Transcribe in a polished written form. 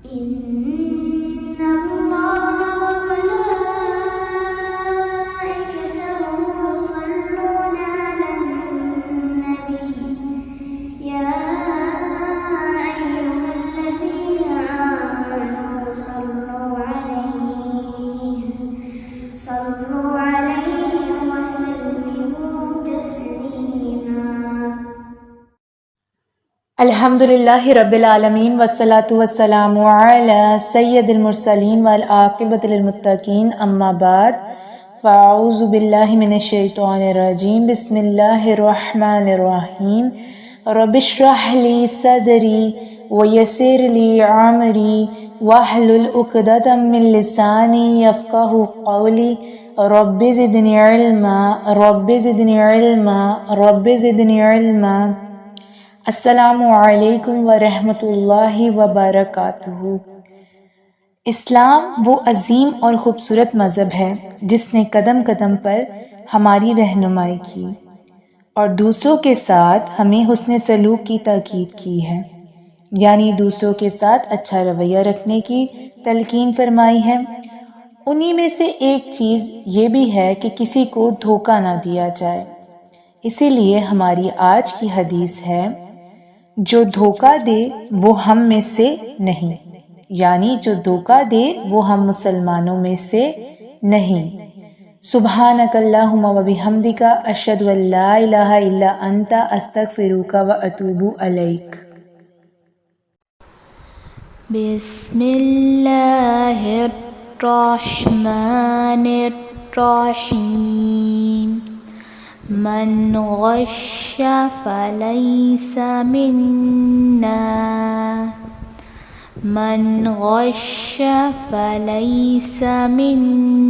إن الله وملائكته يصلون على النبي يا أيها الذين آمنوا صلوا عليه وسلموا تسليما. الحمدللہ رب العالمین والصلاة والسلام علی سید المرسلین والعاقبۃ للمتقین اما بعد فاعوذ باللہ من الشیطان الرجیم بسم اللہ الرحمن الرحیم رب اشرح لی صدری ویسر لی امری واحلل عقدۃ من لسانی یفقہوا قولی رب زدنی علما رب زدنی علما رب زدنی علما. السلام علیکم ورحمۃ اللہ وبرکاتہ. اسلام وہ عظیم اور خوبصورت مذہب ہے جس نے قدم قدم پر ہماری رہنمائی کی اور دوسروں کے ساتھ ہمیں حسن سلوک کی تاکید کی ہے، یعنی دوسروں کے ساتھ اچھا رویہ رکھنے کی تلقین فرمائی ہے. انہی میں سے ایک چیز یہ بھی ہے کہ کسی کو دھوکہ نہ دیا جائے. اسی لیے ہماری آج کی حدیث ہے، جو دھوکہ دے وہ ہم میں سے نہیں، یعنی جو دھوکہ دے وہ ہم مسلمانوں میں سے نہیں. سبحانک اللہم و بحمدک اشہد ان لا الہ الا انت استغفرک و اتوب الیک. بسم اللہ الرحمن الرحیم. من غش فلیس منا من غش فلیس منا